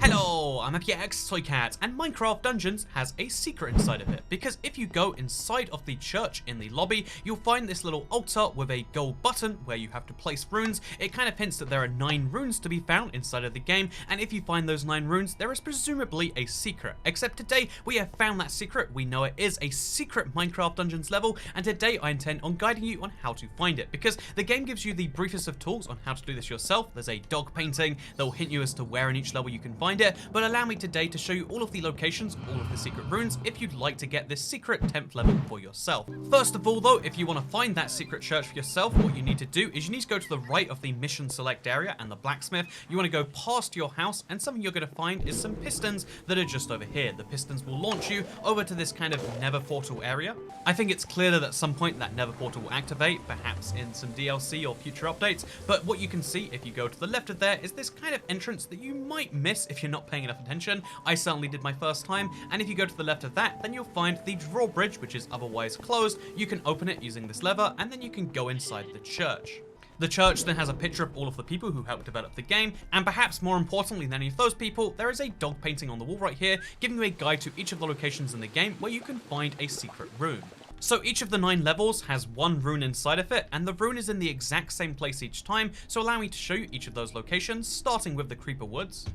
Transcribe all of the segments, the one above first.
Hello, I'm X Toy Cat, and Minecraft Dungeons has a secret inside of it, because if you go inside of the church in the lobby, you'll find this little altar with a gold button where you have to place runes. It kind of hints that there are 9 runes to be found inside of the game, and if you find those 9 runes, there is presumably a secret. Except today, we have found that secret. We know it is a secret Minecraft Dungeons level, and today I intend on guiding you on how to find it, because the game gives you the briefest of tools on how to do this yourself. There's a dog painting that will hint you as to where in each level you can find it, but allow me today to show you all of the locations, all of the secret runes, if you'd like to get this secret 10th level for yourself. First of all though, if you want to find that secret church for yourself, what you need to do is you need to go to the right of the mission select area and the blacksmith. You want to go past your house, and something you're going to find is some pistons that are just over here. The pistons will launch you over to this kind of nether portal area. I think it's clear that at some point that nether portal will activate, perhaps in some DLC or future updates, but what you can see if you go to the left of there is this kind of entrance that you might miss if you're not paying enough attention. I certainly did my first time, and if you go to the left of that, then you'll find the drawbridge, which is otherwise closed. You can open it using this lever, and then you can go inside the church. The church then has a picture of all of the people who helped develop the game, and perhaps more importantly than any of those people, there is a dog painting on the wall right here, giving you a guide to each of the locations in the game where you can find a secret rune. So each of the 9 levels has 1 rune inside of it, and the rune is in the exact same place each time, so allow me to show you each of those locations, starting with the Creeper Woods.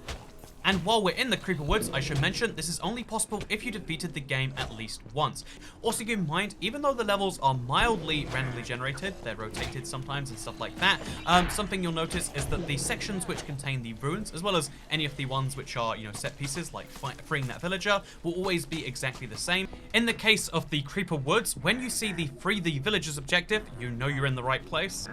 And while we're in the Creeper Woods, I should mention this is only possible if you defeated the game at least once. Also keep in mind, even though the levels are mildly randomly generated, they're rotated sometimes and stuff like that, something you'll notice is that the sections which contain the runes, as well as any of the ones which are, set pieces, like freeing that villager, will always be exactly the same. In the case of the Creeper Woods, when you see the free the villagers objective, you know you're in the right place.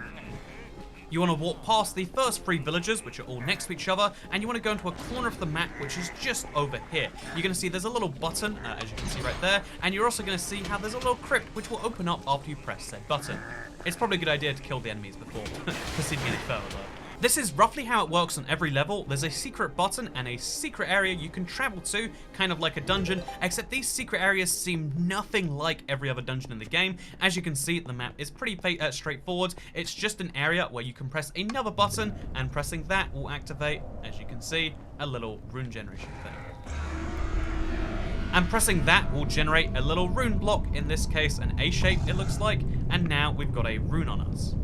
You want to walk past the first 3 villagers, which are all next to each other, and you want to go into a corner of the map, which is just over here. You're going to see there's a little button, as you can see right there, and you're also going to see how there's a little crypt, which will open up after you press said button. It's probably a good idea to kill the enemies before proceeding any further, though. This is roughly how it works on every level. There's a secret button and a secret area you can travel to, kind of like a dungeon, except these secret areas seem nothing like every other dungeon in the game. As you can see, the map is pretty straightforward. It's just an area where you can press another button, and pressing that will activate, as you can see, a little rune generation thing. And pressing that will generate a little rune block, in this case an A shape it looks like, and now we've got a rune on us.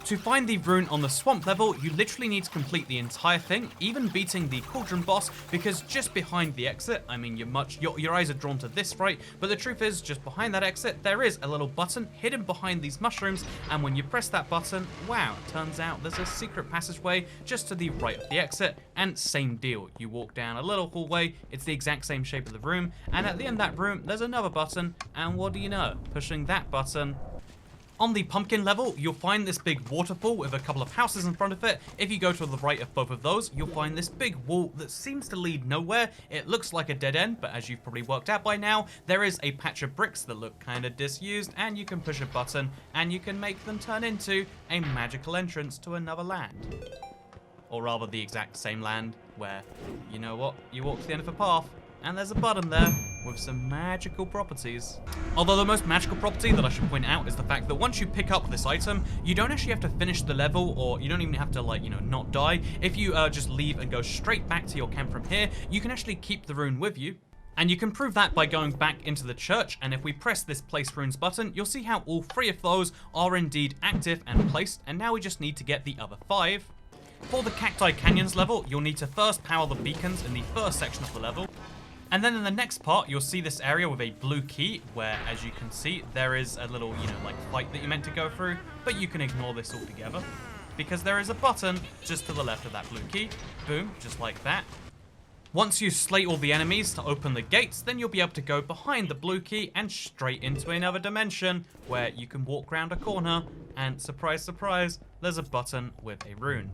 To find the rune on the swamp level, you literally need to complete the entire thing, even beating the cauldron boss, because just behind the exit, I mean your eyes are drawn to this, right? But the truth is, just behind that exit, there is a little button hidden behind these mushrooms, and when you press that button, wow, it turns out there's a secret passageway just to the right of the exit, and same deal. You walk down a little hallway, it's the exact same shape of the room, and at the end of that room, there's another button, and what do you know? Pushing that button, on the pumpkin level, you'll find this big waterfall with a couple of houses in front of it. If you go to the right of both of those, you'll find this big wall that seems to lead nowhere. It looks like a dead end, but as you've probably worked out by now, there is a patch of bricks that look kind of disused, and you can push a button, and you can make them turn into a magical entrance to another land. Or rather, the exact same land, where, you know what, you walk to the end of a path, and there's a button there with some magical properties. Although the most magical property that I should point out is the fact that once you pick up this item, you don't actually have to finish the level, or you don't even have to, not die. If you just leave and go straight back to your camp from here, you can actually keep the rune with you. And you can prove that by going back into the church, and if we press this place runes button, you'll see how all 3 of those are indeed active and placed, and now we just need to get the other 5. For the Cacti Canyons level, you'll need to first power the beacons in the first section of the level. And then in the next part, you'll see this area with a blue key, where, as you can see, there is a little, fight that you're meant to go through, but you can ignore this altogether, because there is a button just to the left of that blue key. Boom, just like that. Once you slay all the enemies to open the gates, then you'll be able to go behind the blue key and straight into another dimension, where you can walk around a corner, and surprise, surprise, there's a button with a rune.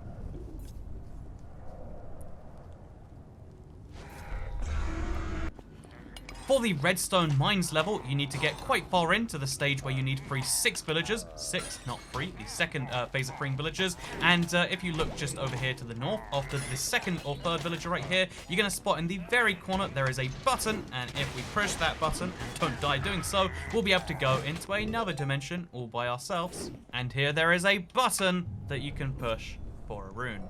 For the Redstone Mines level, you need to get quite far into the stage where you need to free 6 villagers. 6, not 3, the second phase of freeing villagers. And if you look just over here to the north, after the second or third villager right here, you're going to spot in the very corner there is a button, and if we push that button and don't die doing so, we'll be able to go into another dimension all by ourselves. And here there is a button that you can push for a rune.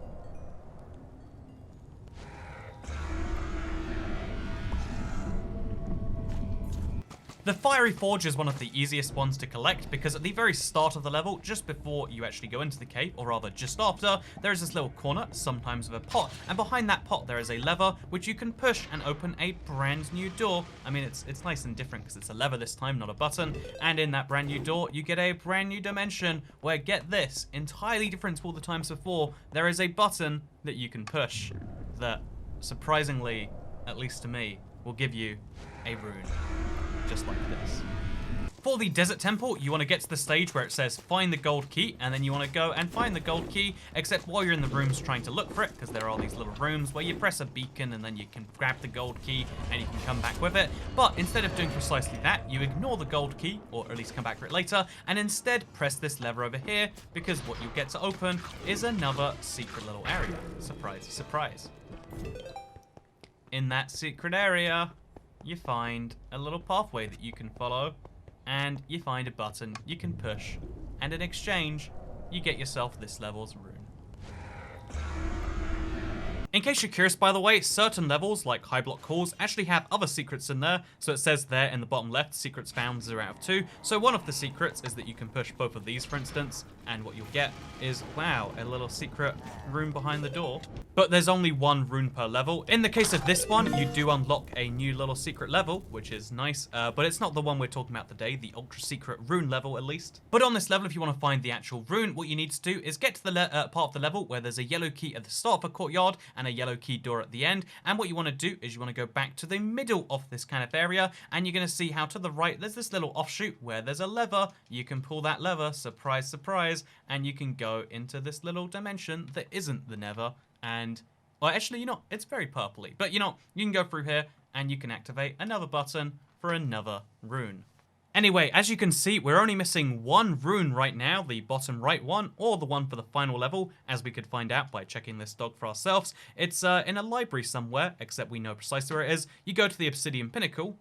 The Fiery Forge is one of the easiest ones to collect because at the very start of the level, just before you actually go into the cave, or rather just after, there is this little corner, sometimes with a pot, and behind that pot there is a lever which you can push and open a brand new door. I mean, it's nice and different because it's a lever this time, not a button, and in that brand new door you get a brand new dimension where, get this, entirely different to all the times before, there is a button that you can push that, surprisingly, at least to me, will give you a rune. Just like this. For the desert temple, you want to get to the stage where it says find the gold key, and then you want to go and find the gold key, except while you're in the rooms trying to look for it, because there are these little rooms where you press a beacon and then you can grab the gold key and you can come back with it. But instead of doing precisely that, you ignore the gold key, or at least come back for it later, and instead press this lever over here, because what you'll get to open is another secret little area. Surprise, surprise. In that secret area, you find a little pathway that you can follow, and you find a button you can push, and in exchange, you get yourself this level's rune. In case you're curious, by the way, certain levels, like Highblock Halls, actually have other secrets in there. So it says there in the bottom left, secrets found 0 out of 2. So one of the secrets is that you can push both of these, for instance, and what you'll get is, wow, a little secret room behind the door. But there's only one rune per level. In the case of this one, you do unlock a new little secret level, which is nice, but it's not the one we're talking about today, the ultra secret rune level at least. But on this level, if you want to find the actual rune, what you need to do is get to the part of the level where there's a yellow key at the start of a courtyard and a yellow key door at the end. And what you want to do is you want to go back to the middle of this kind of area, and you're going to see how to the right there's this little offshoot where there's a lever. You can pull that lever, surprise, surprise, and you can go into this little dimension that isn't the Nether. And, well, actually, you know, it's very purpley. But, you know, you can go through here and you can activate another button for another rune. Anyway, as you can see, we're only missing one rune right now, the bottom right one, or the one for the final level, as we could find out by checking this dog for ourselves. It's in a library somewhere, except we know precisely where it is. You go to the Obsidian pinnacle.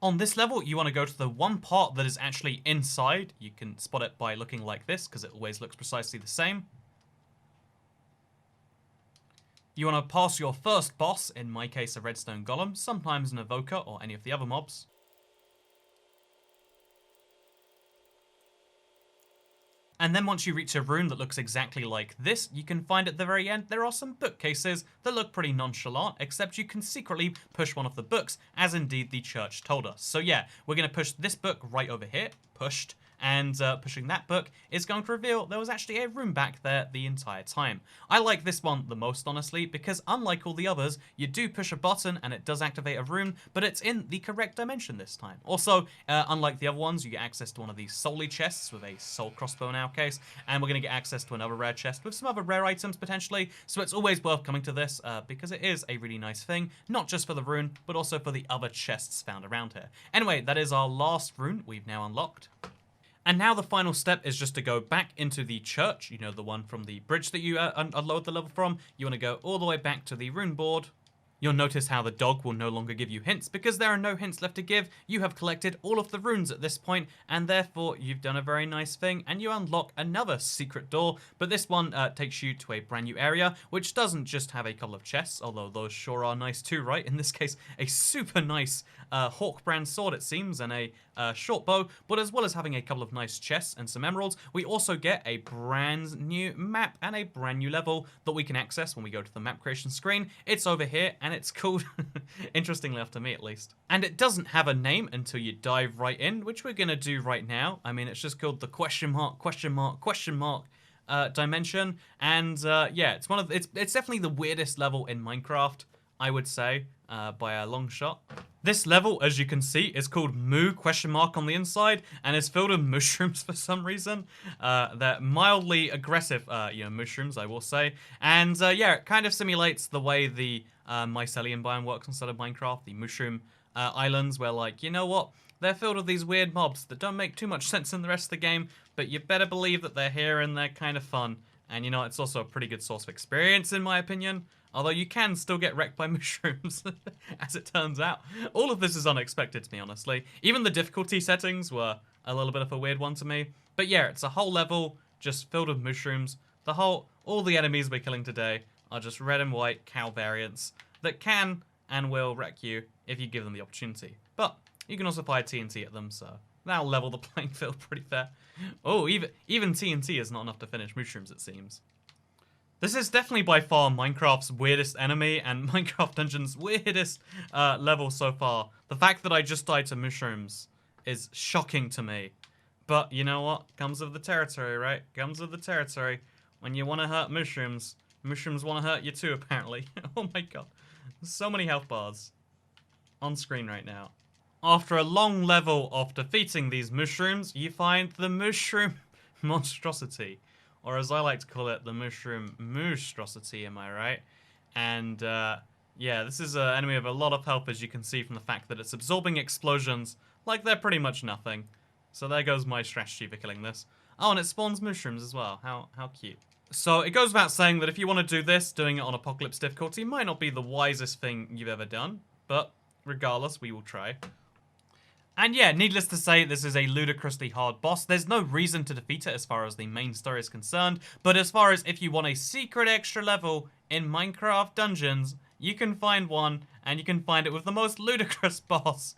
On this level, you want to go to the one part that is actually inside. You can spot it by looking like this, because it always looks precisely the same. You want to pass your first boss, in my case a redstone golem, sometimes an evoker or any of the other mobs. And then once you reach a rune that looks exactly like this, you can find at the very end there are some bookcases that look pretty nonchalant, except you can secretly push one of the books, as indeed the church told us. So yeah, we're going to push this book right over here, pushed, and pushing that book is going to reveal there was actually a room back there the entire time. I like this one the most, honestly, because unlike all the others, you do push a button and it does activate a room, but it's in the correct dimension this time. Also, unlike the other ones, you get access to one of these solely chests with a soul crossbow in our case, and we're going to get access to another rare chest with some other rare items potentially, so it's always worth coming to this because it is a really nice thing, not just for the rune, but also for the other chests found around here. Anyway, that is our last rune we've now unlocked. And now the final step is just to go back into the church, you know, the one from the bridge that you unload the level from. You want to go all the way back to the rune board. You'll notice how the dog will no longer give you hints because there are no hints left to give. You have collected all of the runes at this point, and therefore you've done a very nice thing, and you unlock another secret door. But this one takes you to a brand new area, which doesn't just have a couple of chests, although those sure are nice too, right? In this case, a super nice hawk brand sword, it seems, and a short bow. But as well as having a couple of nice chests and some emeralds, we also get a brand new map and a brand new level that we can access when we go to the map creation screen. It's over here, and it's called, interestingly enough to me at least, and it doesn't have a name until you dive right in, which we're gonna do right now. I mean, it's just called the question mark dimension, and yeah, it's one of it's definitely the weirdest level in Minecraft, I would say, by a long shot. This level, as you can see, is called Moo ? On the inside, and is filled with mushrooms for some reason. They're mildly aggressive, you know, mushrooms, I will say. And yeah, it kind of simulates the way the mycelium biome works inside of Minecraft, the mushroom islands, where, like, you know what? They're filled with these weird mobs that don't make too much sense in the rest of the game, but you better believe that they're here and they're kind of fun. And, you know, it's also a pretty good source of experience, in my opinion. Although you can still get wrecked by mushrooms, as it turns out. All of this is unexpected to me, honestly. Even the difficulty settings were a little bit of a weird one to me. But yeah, it's a whole level just filled with mushrooms. All the enemies we're killing today are just red and white cow variants that can and will wreck you if you give them the opportunity. But You can also fire TNT at them, so that'll level the playing field pretty fair. Oh, even TNT is not enough to finish mushrooms, it seems. This is definitely by far Minecraft's weirdest enemy and Minecraft Dungeon's weirdest level so far. The fact that I just died to mushrooms is shocking to me. But you know what? Comes with the territory, right? Comes with the territory. When you want to hurt mushrooms, mushrooms want to hurt you too, apparently. Oh my god. There's so many health bars on screen right now. After a long level of defeating these mushrooms, you find the mushroom monstrosity. Or as I like to call it, the mushroom mooshroom, am I right? And yeah, this is an enemy with a lot of health, as you can see from the fact that it's absorbing explosions like they're pretty much nothing. So there goes my strategy for killing this. Oh, and it spawns mushrooms as well. How cute. So it goes without saying that if you want to do this, doing it on Apocalypse difficulty might not be the wisest thing you've ever done. But regardless, we will try. And yeah, needless to say, this is a ludicrously hard boss. There's no reason to defeat it as far as the main story is concerned. But as far as if you want a secret extra level in Minecraft Dungeons, you can find one, and you can find it with the most ludicrous boss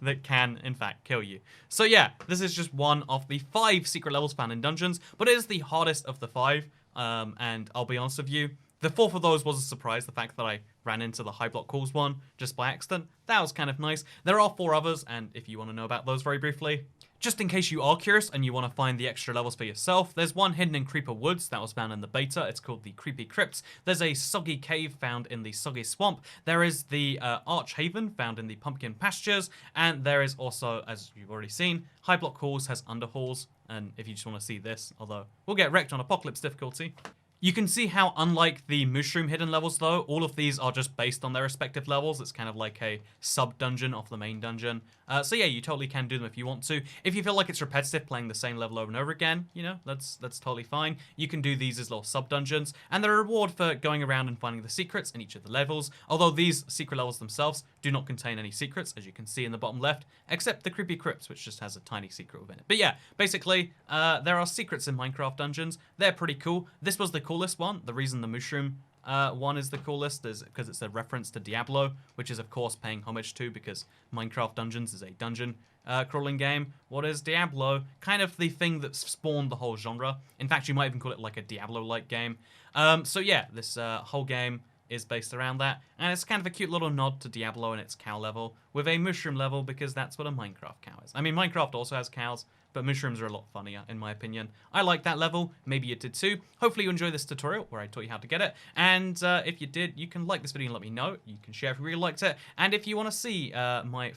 that can, in fact, kill you. So yeah, this is just one of the 5 secret levels found in Dungeons, but it is the hardest of the 5. And I'll be honest with you, the 4th of those was a surprise, the fact that I ran into the Highblock calls one just by accident. That was kind of nice. There are 4 others, and if you want to know about those very briefly, just in case you are curious and you want to find the extra levels for yourself, there's one hidden in Creeper Woods that was found in the beta. It's called the Creepy Crypt. There's a Soggy Cave found in the Soggy Swamp. There is the Arch Haven found in the Pumpkin Pastures, and there is also, as you've already seen, Highblock Halls has underhalls. And if you just want to see this, although we'll get wrecked on Apocalypse difficulty. You can see how, unlike the mushroom hidden levels though, all of these are just based on their respective levels. It's kind of like a sub-dungeon of the main dungeon. So yeah, you totally can do them if you want to. If you feel like it's repetitive playing the same level over and over again, you know, that's totally fine. You can do these as little sub-dungeons, and they're a reward for going around and finding the secrets in each of the levels, although these secret levels themselves do not contain any secrets, as you can see in the bottom left, except the Creepy Crypt, which just has a tiny secret within it. But yeah, basically, there are secrets in Minecraft Dungeons. They're pretty cool. This was the coolest one. The reason the mushroom one is the coolest is because it's a reference to Diablo, which is of course paying homage to, because Minecraft Dungeons is a dungeon crawling game. What is Diablo? Kind of the thing that spawned the whole genre. In fact, you might even call it like a Diablo-like game. So yeah, this whole game is based around that, and it's kind of a cute little nod to Diablo and its cow level with a mushroom level, because that's what a Minecraft cow is. I mean, Minecraft also has cows, but mushrooms are a lot funnier, in my opinion. I like that level. Maybe you did too. Hopefully you enjoyed this tutorial where I taught you how to get it. And if you did, you can like this video and let me know. You can share if you really liked it. And if you want to see my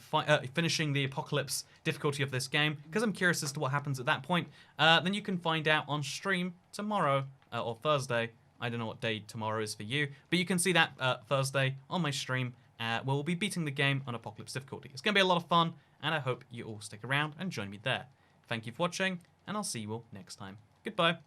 finishing the Apocalypse difficulty of this game, because I'm curious as to what happens at that point, then you can find out on stream tomorrow or Thursday. I don't know what day tomorrow is for you, but you can see that Thursday on my stream where we'll be beating the game on Apocalypse difficulty. It's going to be a lot of fun, and I hope you all stick around and join me there. Thank you for watching, and I'll see you all next time. Goodbye.